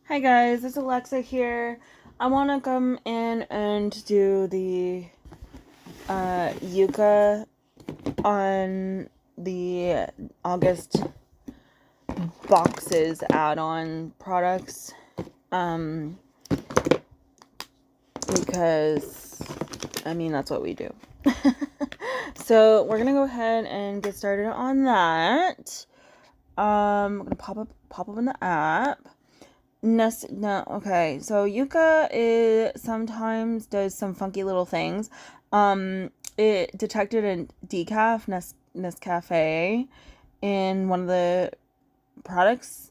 Hi guys, it's Alexa here. I want to come in and do the Yucca on the August boxes add-on products. Um, because that's what we do. So we're gonna go ahead and get started on that. I'm gonna pop up in the app. No, okay. So Yuka sometimes does some funky little things. It detected a decaf Nescafe in one of the products.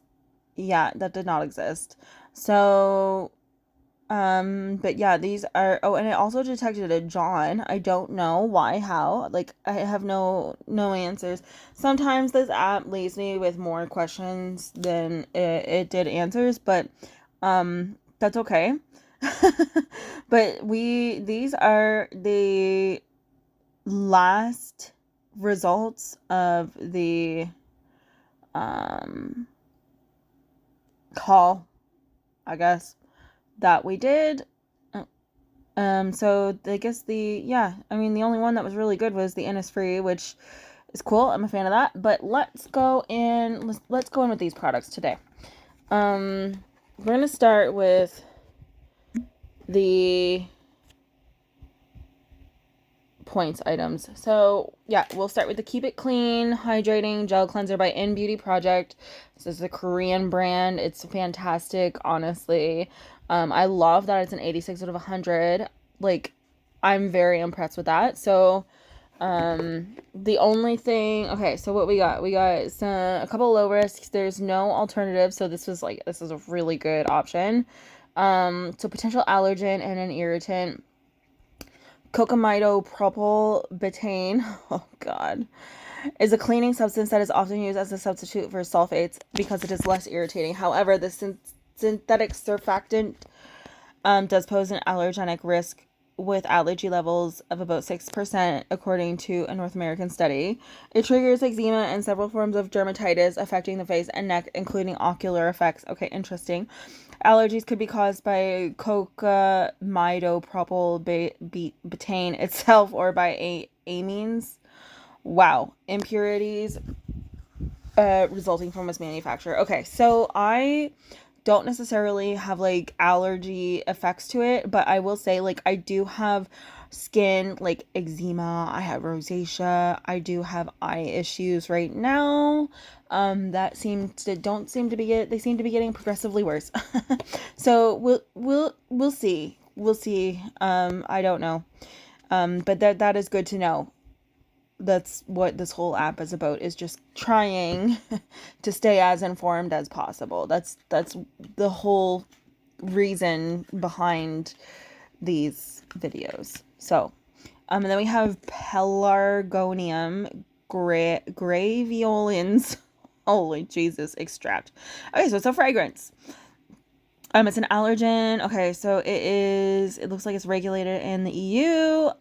Yeah, that did not exist. So, but yeah, these are. Oh, and it also detected a John. I don't know why, how. Like, I have no answers. Sometimes this app leaves me with more questions than it did answers, but that's okay. But these are the last results of the um call, I guess, that we did. So I guess the only one that was really good was the Innisfree, which is cool. I'm a fan of that. But let's go in with these products today. We're gonna start with the points items. So yeah, we'll start with the Keep It Clean Hydrating Gel Cleanser by In Beauty Project. This is a Korean brand. It's fantastic, honestly. I love that it's an 86 out of 100. Like, I'm very impressed with that. So the only thing, okay, so what we got a couple low risks. There's no alternative, so this is a really good option. So potential allergen and an irritant. Cocamide propylbutane, oh god, is a cleaning substance that is often used as a substitute for sulfates because it is less irritating. However, the synthetic surfactant does pose an allergenic risk with allergy levels of about 6%, according to a North American study. It triggers eczema and several forms of dermatitis affecting the face and neck, including ocular effects. Okay, interesting. Allergies could be caused by cocamidopropylbutane itself or by amines. Wow. Impurities resulting from its manufacture. Okay, so I don't necessarily have like allergy effects to it, but I will say like I do have skin like eczema, I have rosacea, I do have eye issues right now. That don't seem to be they seem to be getting progressively worse. So we'll see. We'll see. I don't know. But that is good to know. That's what this whole app is about, is just trying to stay as informed as possible. That's the whole reason behind these videos. So and then we have Pelargonium graveolens. Holy Jesus, extract. Okay, so it's a fragrance. It's an allergen. Okay, so it looks like it's regulated in the EU.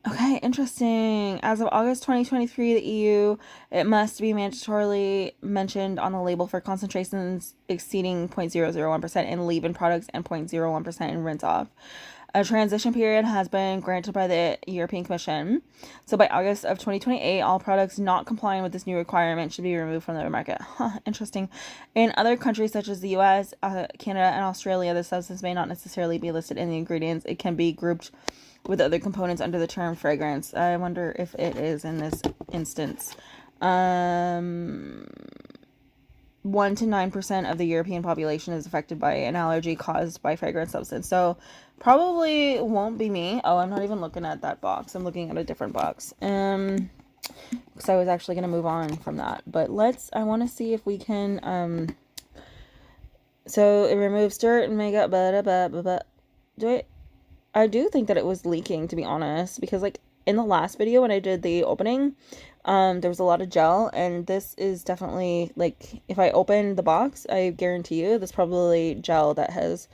Okay, interesting. As of August 2023, the EU, it must be mandatorily mentioned on the label for concentrations exceeding 0.001% in leave-in products and 0.01% in rinse-off. A transition period has been granted by the European Commission. So by August of 2028, all products not complying with this new requirement should be removed from the market. Huh, interesting. In other countries such as the US, Canada, and Australia, the substance may not necessarily be listed in the ingredients. It can be grouped with other components under the term fragrance. I wonder if it is in this instance. 1 to 9% of the European population is affected by an allergy caused by fragrance substance. So probably won't be me. Oh, I'm not even looking at that box. I'm looking at a different box. Because I was actually going to move on from that. But I want to see if we can, so it removes dirt and makeup, I do think that it was leaking, to be honest, because like in the last video when I did the opening, there was a lot of gel, and this is definitely like, if I open the box, I guarantee you this probably gel that has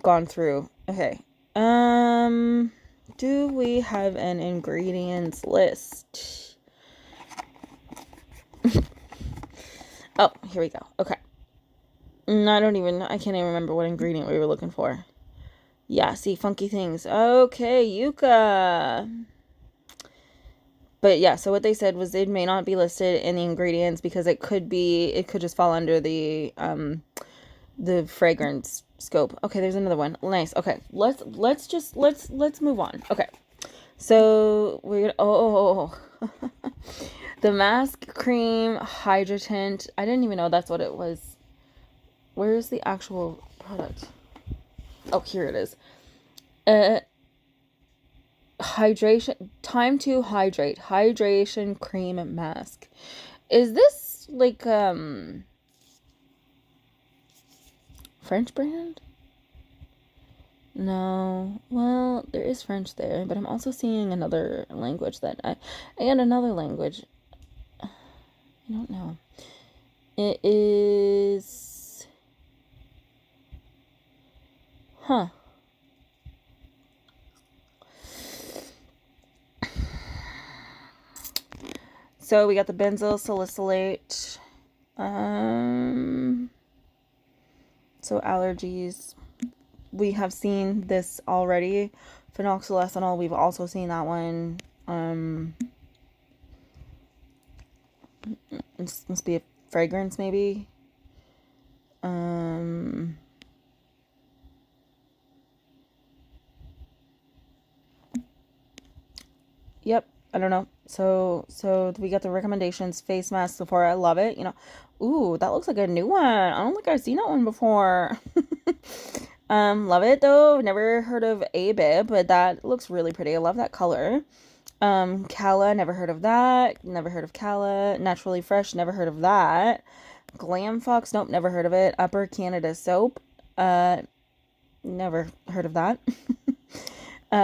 gone through. Okay. Do we have an ingredients list? Oh, here we go. Okay. I can't even remember what ingredient we were looking for. Yeah, see, funky things. Okay, Yucca. But yeah, so what they said was it may not be listed in the ingredients because it could just fall under the fragrance scope. Okay, there's another one. Nice. Okay, let's move on. Okay, so we're gonna the mask cream hydratant. I didn't even know that's what it was. Where's the actual product? Oh, here it is. Uh, hydration time to hydrate hydration cream mask. Is this like French brand? No. Well, there is French there, but I'm also seeing another language and another language. I don't know. It is, huh. So we got the benzyl salicylate. So allergies. We have seen this already. Phenoxyethanol, we've also seen that one. This must be a fragrance, maybe. Yep. I don't know. So we got the recommendations. Face mask Sephora. I love it. Ooh, that looks like a new one. I don't think I've seen that one before. Love it though. Never heard of ABIB, but that looks really pretty. I love that color. Cala, never heard of that. Never heard of Cala. Naturally Fresh, never heard of that. Glam Fox, nope, never heard of it. Upper Canada Soap, never heard of that.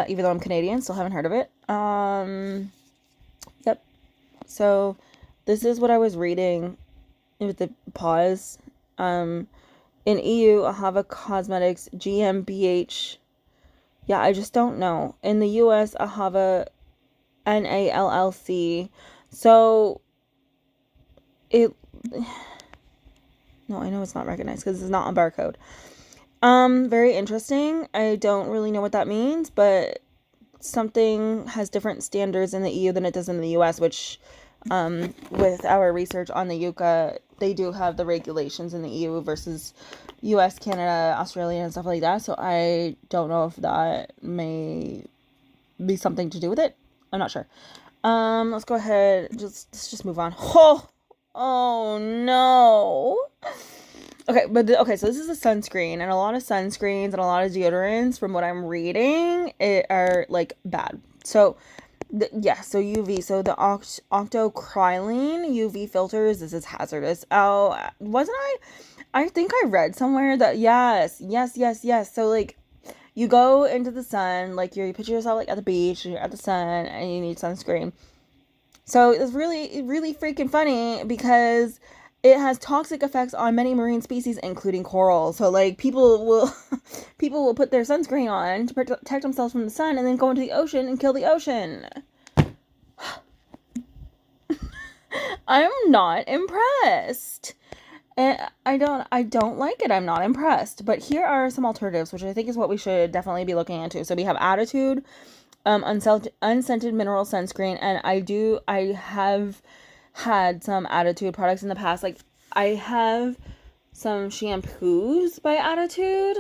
Even though I'm Canadian, still haven't heard of it. Yep. So this is what I was reading with the pause. In EU, Ahava Cosmetics, GmbH. Yeah, I just don't know. In the US, Ahava NALLC. So it. No, I know it's not recognized because it's not a barcode. Very interesting. I don't really know what that means, but something has different standards in the EU than it does in the US, which, with our research on the yucca, they do have the regulations in the EU versus US, Canada, Australia, and stuff like that. So I don't know if that may be something to do with it. I'm not sure. Let's go ahead. Let's just move on. Oh no. Okay, so this is a sunscreen, and a lot of sunscreens and a lot of deodorants, from what I'm reading, are like bad. So, so UV, so the octocrylene UV filters, this is hazardous. Oh, wasn't I? I think I read somewhere that yes. So like, you go into the sun, like you picture yourself like at the beach, and you're at the sun, and you need sunscreen. So it's really, really freaking funny because it has toxic effects on many marine species, including coral. So like people will put their sunscreen on to protect themselves from the sun, and then go into the ocean and kill the ocean. I'm not impressed. And I don't like it. I'm not impressed. But here are some alternatives, which I think is what we should definitely be looking into. So we have Attitude, unscented mineral sunscreen, and I have had some Attitude products in the past. Like, I have some shampoos by Attitude,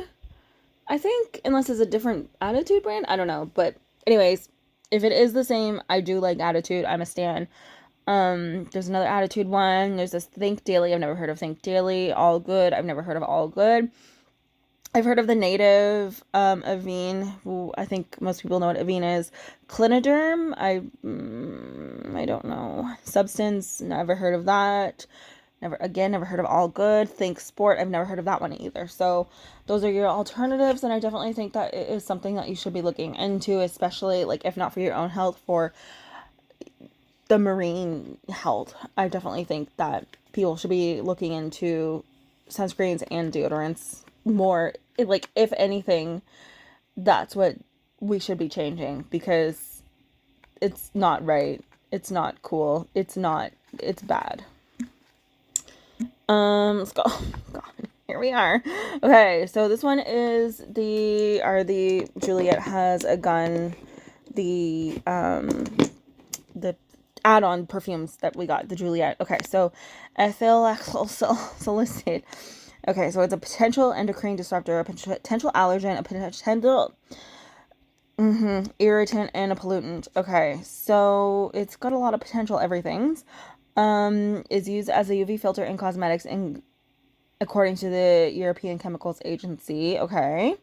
I think, unless it's a different Attitude brand, I don't know. But anyways, if it is the same, I do like Attitude. I'm a stan. There's another Attitude one. There's this Think Daily. I've never heard of Think Daily. All Good. I've never heard of All Good. I've heard of the native Avene. Who I think most people know what Avene is. Cliniderm. I don't know. Substance. Never heard of that. Never heard of All Good. Think Sport. I've never heard of that one either. So those are your alternatives, and I definitely think that it is something that you should be looking into, especially like if not for your own health, for the marine health. I definitely think that people should be looking into sunscreens and deodorants more. Like, if anything, that's what we should be changing, because it's not right. It's not cool. It's bad. Let's go. God, here we are. Okay, so this one is the Juliet has a gun, the add-on perfumes that we got, the Juliet. Okay, so ethyl salicylate. Okay, so it's a potential endocrine disruptor, a potential allergen, a potential irritant, and a pollutant. Okay, so it's got a lot of potential everythings. Is used as a UV filter in cosmetics, and according to the European Chemicals Agency. Okay.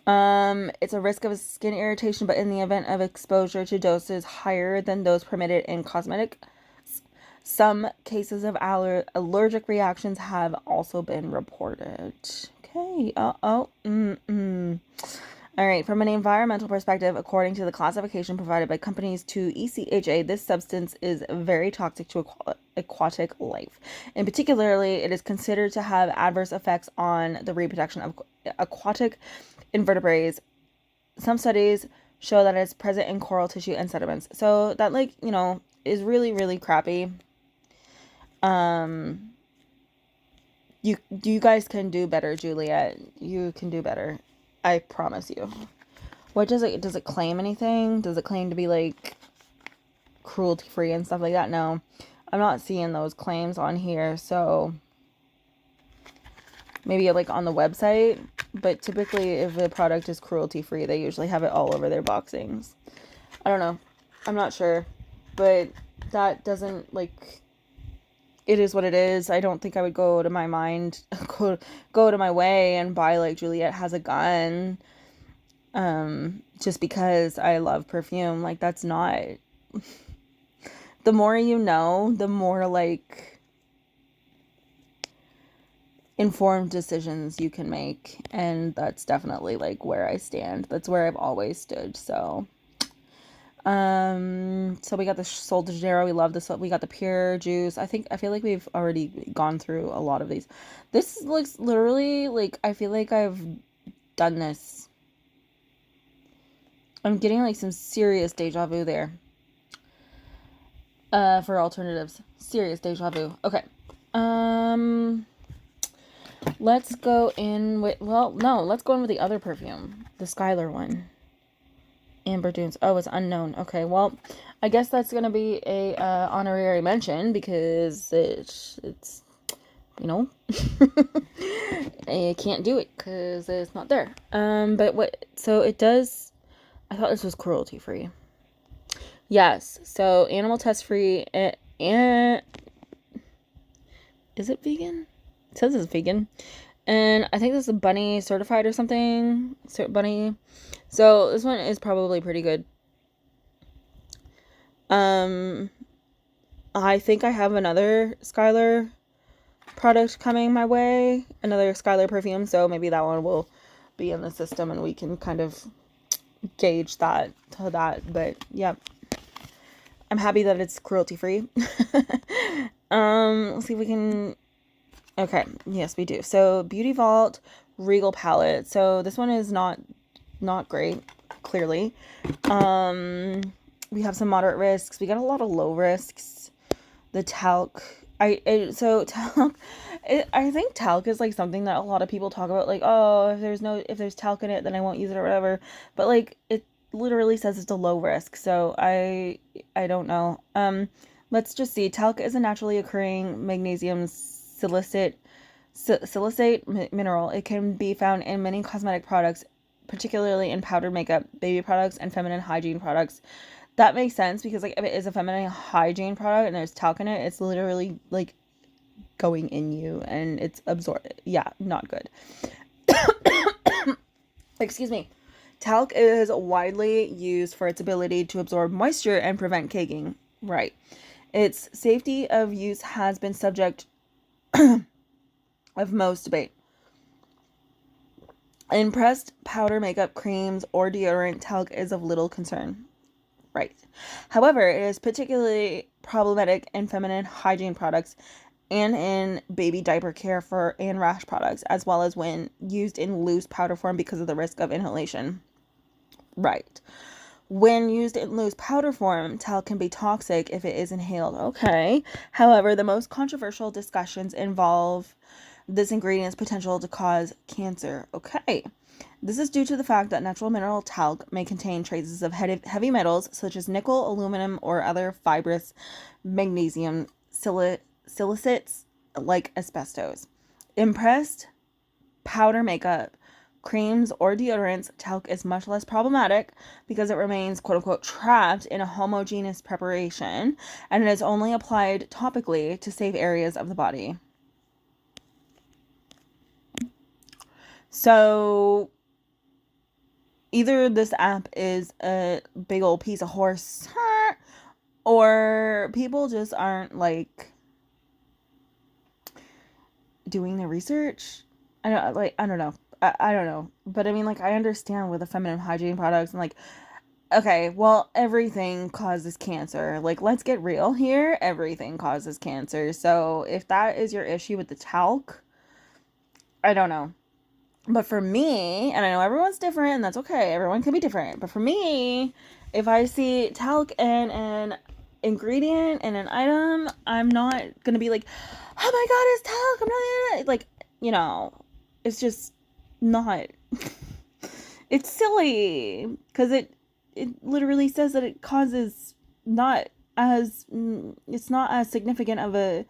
It's a risk of skin irritation, but in the event of exposure to doses higher than those permitted in cosmetic, some cases of allergic reactions have also been reported. Okay. All right. From an environmental perspective, according to the classification provided by companies to ECHA, this substance is very toxic to aquatic life. In particularly, it is considered to have adverse effects on the reproduction of aquatic invertebrates. Some studies show that it's present in coral tissue and sediments. So that, like, is really, really crappy. You guys can do better, Juliet. You can do better. I promise you. What does it claim anything? Does it claim to be like cruelty free and stuff like that? No. I'm not seeing those claims on here, so maybe like on the website, but typically if the product is cruelty free, they usually have it all over their boxings. I don't know. I'm not sure, but that doesn't, like, it is what it is. I don't think I would go to my way and buy like Juliet has a gun just because I love perfume. Like, that's not, the more you know, the more like informed decisions you can make, and that's definitely like where I stand. That's where I've always stood. So so we got the Sol de Janeiro. We love this. We got the Pure Juice. I feel like we've already gone through a lot of these. This looks literally like, I feel like I've done this. I'm getting like some serious deja vu there. For alternatives. Serious deja vu. Okay. Let's go in with, let's go in with the other perfume. The Skylar one. Amber Dunes. Oh, it's unknown. Okay, well, I guess that's gonna be a honorary mention because it's I can't do it because it's not there. But what? So it does. I thought this was cruelty free. Yes. So animal test free. And is it vegan? It says it's vegan. And I think this is bunny certified or something. Bunny. So this one is probably pretty good. I think I have another Skylar product coming my way. Another Skylar perfume. So maybe that one will be in the system and we can kind of gauge that to that. But yeah. I'm happy that it's cruelty free. Let's see if we can. Okay, yes, we do. So Beauty Vault Regal palette. So this one is not great, clearly. We have some moderate risks. We got a lot of low risks. The talc. I think talc is like something that a lot of people talk about, like, oh, if there's talc in it, then I won't use it or whatever. But like, it literally says it's a low risk. So I don't know. Let's just see. Talc is a naturally occurring magnesium silicate mineral. It can be found in many cosmetic products, particularly in powdered makeup, baby products, and feminine hygiene products. That makes sense because, like, if it is a feminine hygiene product and there's talc in it, it's literally like going in you and it's absorbed. Yeah, not good. Excuse me. Talc is widely used for its ability to absorb moisture and prevent caking. Right. Its safety of use has been subject of most debate. In pressed powder makeup, creams, or deodorant, talc is of little concern. Right. However, it is particularly problematic in feminine hygiene products and in baby diaper care and rash products, as well as when used in loose powder form because of the risk of inhalation. Right. When used in loose powder form, talc can be toxic if it is inhaled. Okay. However, the most controversial discussions involve this ingredient's potential to cause cancer. Okay. This is due to the fact that natural mineral talc may contain traces of heavy metals such as nickel, aluminum, or other fibrous magnesium silicates like asbestos. Impressed powder makeup, creams, or deodorants, talc is much less problematic because it remains quote unquote trapped in a homogeneous preparation and it is only applied topically to safe areas of the body. So either this app is a big old piece of horse or people just aren't like doing the research. I don't know. I don't know. But I mean, like, I understand with the feminine hygiene products and like, okay, well, everything causes cancer. Like, let's get real here. Everything causes cancer. So if that is your issue with the talc, I don't know. But for me, and I know everyone's different, and that's okay. Everyone can be different. But for me, if I see talc in an ingredient in an item, I'm not gonna be like, oh my god, it's talc. I'm not like, you know, it's just not. It's silly because it literally says that it causes not as it's not as significant of a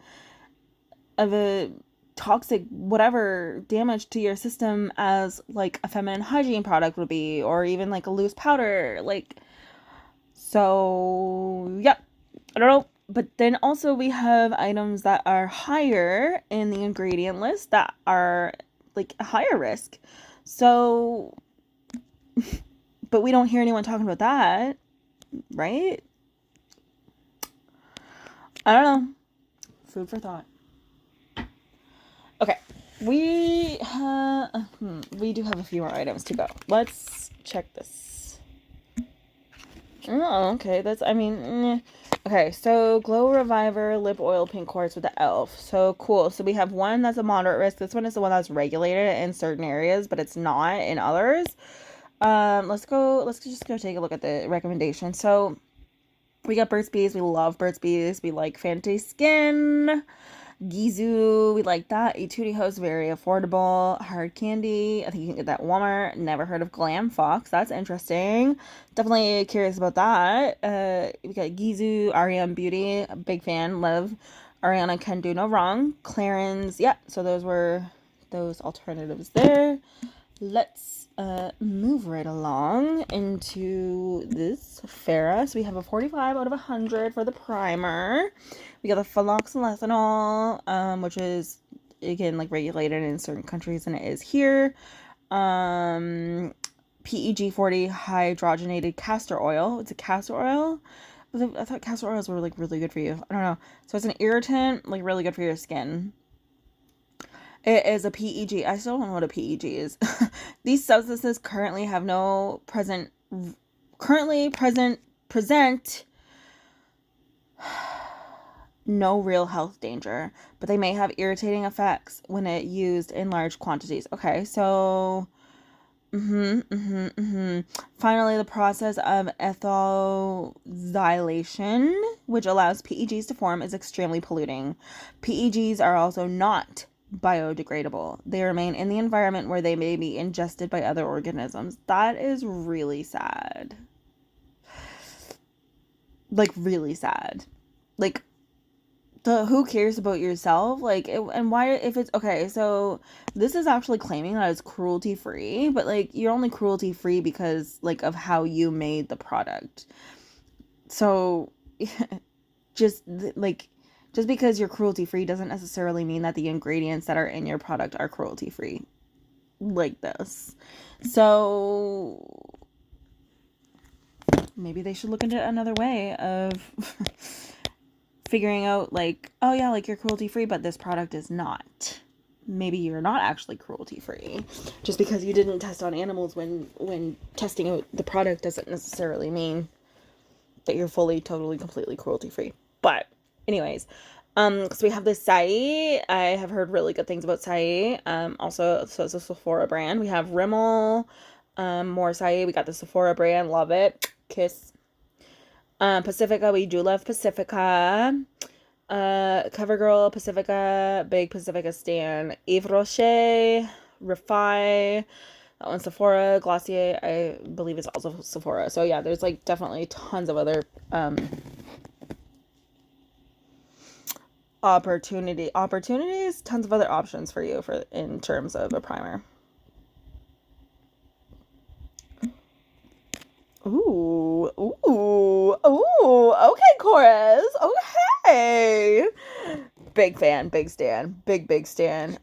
toxic whatever damage to your system as like a feminine hygiene product would be, or even like a loose powder, like. So yep, I don't know. But then also we have items that are higher in the ingredient list that are like a higher risk. So but we don't hear anyone talking about that, right? I don't know. Food for thought. Okay, we do have a few more items to go. Let's check this. Oh, okay. That's, I mean, okay. So Glow Reviver Lip Oil Pink Quartz with the e.l.f. So cool. So we have one that's a moderate risk. This one is the one that's regulated in certain areas, but it's not in others. Let's just go take a look at the recommendation. So we got Burt's Bees. We love Burt's Bees. We like Fantasy Skin. Gizu, we like that. Etude House, very affordable. Hard Candy, I think you can get that at Walmart. Never heard of Glam Fox. That's interesting. Definitely curious about that. We got Gizu, Ariane Beauty, a big fan. Love Ariana Can Do No Wrong. Clarins, yeah. So those were those alternatives there. Let's move right along into this Farrah. So we have a 45 out of 100 for the primer. We got the phylloxylethanol, which is again like regulated in certain countries, and it is here. PEG 40 hydrogenated castor oil. It's a castor oil. I thought castor oils were like really good for you. I don't know. So it's an irritant, like really good for your skin. It is a PEG. I still don't know what a PEG is. These substances currently present no real health danger, but they may have irritating effects when used in large quantities. Okay, so finally, the process of ethylxylation, which allows PEGs to form, is extremely polluting. PEGs are also not biodegradable. They remain in the environment where they may be ingested by other organisms. That is really sad. Like, really sad. Like, who cares about yourself? Like, and why, if it's, okay, so this is actually claiming that it's cruelty free, but like, you're only cruelty free because, like, of how you made the product. So, just, like, just because you're cruelty free doesn't necessarily mean that the ingredients that are in your product are cruelty free. Like this. So maybe they should look into another way of figuring out like, oh yeah, like you're cruelty free, but this product is not. Maybe you're not actually cruelty free. Just because you didn't test on animals when testing out the product doesn't necessarily mean that you're fully, totally, completely cruelty free. But anyways, so we have this Sai. I have heard really good things about Sai. Also, so it's a Sephora brand. We have Rimmel, more Sai. We got the Sephora brand, love it. Kiss. Pacifica, we do love Pacifica. CoverGirl, Pacifica, big Pacifica stan. Yves Rocher, Refi, that one's Sephora. Glossier, I believe it's also Sephora. So yeah, there's like definitely tons of other opportunities, tons of other options for you for in terms of a primer. Ooh, ooh, ooh. Okay, chorus. Okay. Big fan, big stan, big stan.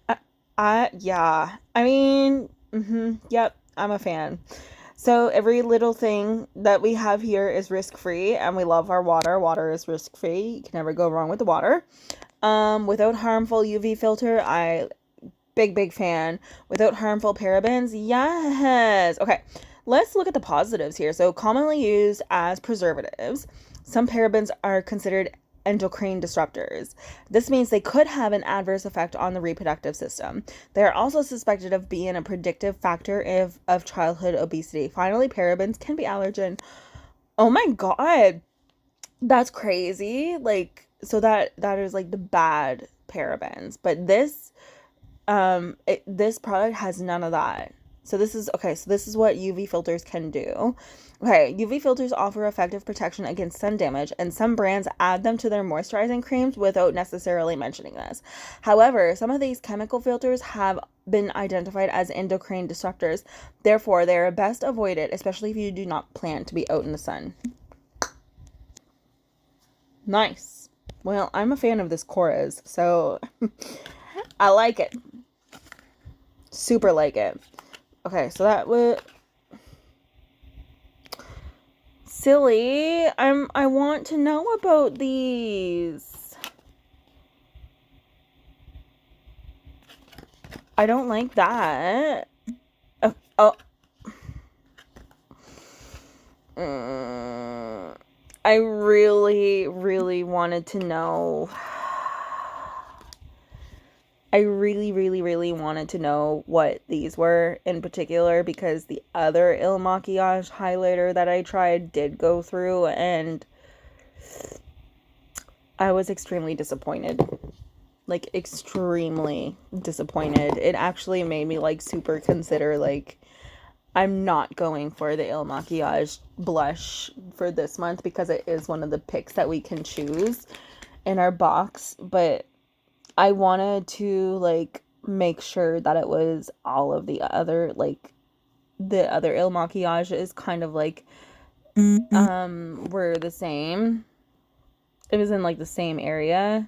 Yeah. I mean, yep, I'm a fan. So every little thing that we have here is risk-free, and we love our water. Water is risk-free. You can never go wrong with the water. Without harmful UV filter, big fan. Without harmful parabens, yes. Okay, let's look at the positives here. So commonly used as preservatives, some parabens are considered endocrine disruptors. This means they could have an adverse effect on the reproductive system. They are also suspected of being a predictive factor of childhood obesity. Finally, parabens can be allergen. Oh my god, that's crazy. Like, so that is like the bad parabens, but this product has none of that. So this is what UV filters can do. Okay, UV filters offer effective protection against sun damage, and some brands add them to their moisturizing creams without necessarily mentioning this. However, some of these chemical filters have been identified as endocrine disruptors. Therefore, they are best avoided, especially if you do not plan to be out in the sun. Nice. Well, I'm a fan of this Korres, so I like it. Super like it. Okay, so that would silly. I want to know about these. I don't like that. Oh. I really wanted to know. I really wanted to know what these were in particular, because the other Il Makiage highlighter that I tried did go through, and I was extremely disappointed. Like, extremely disappointed. It actually made me, like, super consider, like, I'm not going for the Il Makiage blush for this month because it is one of the picks that we can choose in our box, but I wanted to, like, make sure that it was all of the other, like, the other Il Makiage is kind of, like, were the same. It was in, like, the same area.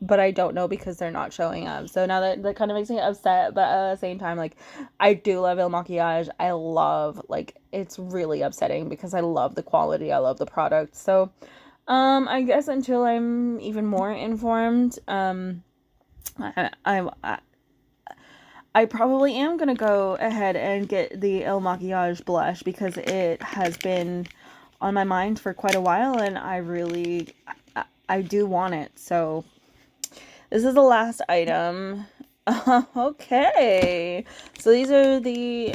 But I don't know because they're not showing up. So now that kind of makes me upset, but at the same time, like, I do love Il Makiage. I love, like, it's really upsetting because I love the quality. I love the product. So, I guess until I'm even more informed, I probably am gonna go ahead and get the Il Makiage blush because it has been on my mind for quite a while, and I do want it. So this is the last item. Okay, so these are the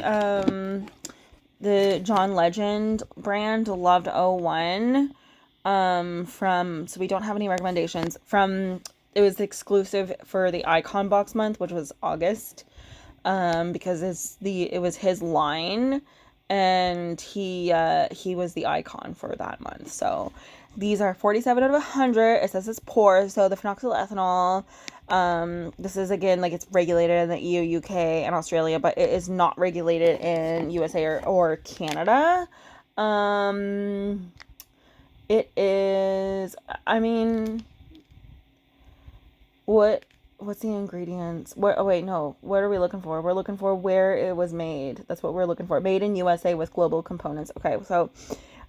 John Legend brand Loved 01. So we don't have any recommendations from. It was exclusive for the Icon Box month, which was August, because it was his line, and he was the icon for that month. So these are 47 out of 100. It says it's pore, so the phenoxyethanol. This is, again, like, it's regulated in the EU, UK, and Australia, but it is not regulated in USA or Canada. It is, I mean, what's the ingredients? What are we looking for? We're looking for where it was made. That's what we're looking for. Made in USA with global components. Okay, so,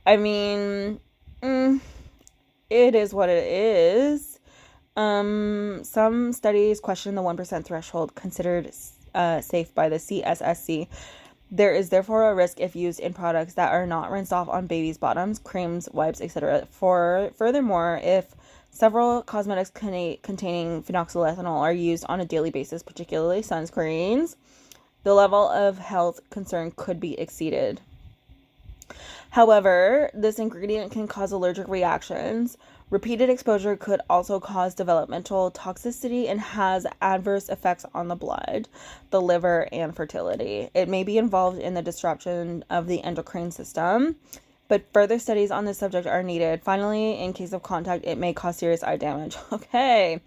I mean, it is what it is. Some studies question the 1% threshold considered safe by the CSSC. There is therefore a risk if used in products that are not rinsed off on babies' bottoms, creams, wipes, etc. Furthermore, if several cosmetics containing phenoxyethanol are used on a daily basis, particularly sunscreens, the level of health concern could be exceeded. However, this ingredient can cause allergic reactions. Repeated exposure could also cause developmental toxicity and has adverse effects on the blood, the liver, and fertility. It may be involved in the disruption of the endocrine system, but further studies on this subject are needed. Finally, in case of contact, it may cause serious eye damage. Okay.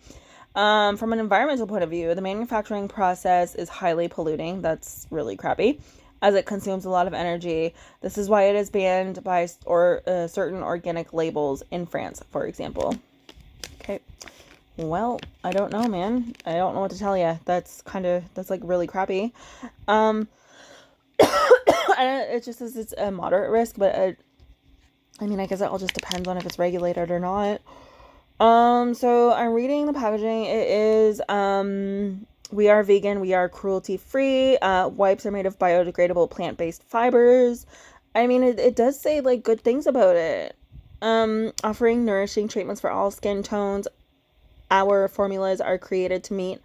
From an environmental point of view, the manufacturing process is highly polluting. That's really crappy, as it consumes a lot of energy. This is why it is banned by certain organic labels in France, for example. Okay. Well, I don't know, man. I don't know what to tell you. That's like really crappy. It just says it's a moderate risk, but I mean, I guess it all just depends on if it's regulated or not. So I'm reading the packaging. It is, we are vegan, we are cruelty free. Wipes are made of biodegradable plant-based fibers. I mean, it does say like good things about it. Offering nourishing treatments for all skin tones. Our formulas are created to meet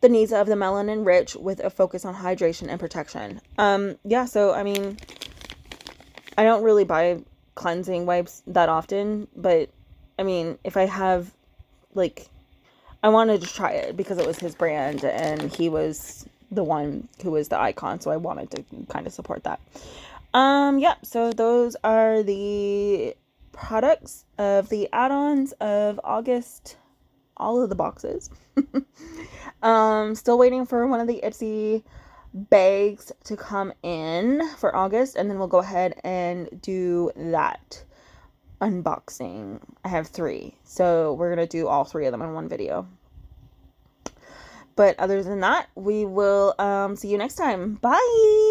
the needs of the melanin rich with a focus on hydration and protection. Yeah, so I mean, I don't really buy cleansing wipes that often, but I mean, if I have, like, I wanted to try it because it was his brand and he was the one who was the icon, so I wanted to kind of support that. Yeah, so those are the products of the add-ons of August, all of the boxes. Still waiting for one of the Ipsy bags to come in for August, and then we'll go ahead and do that unboxing. I have 3, so we're gonna do all 3 of them in one video. But other than that, we will see you next time. Bye.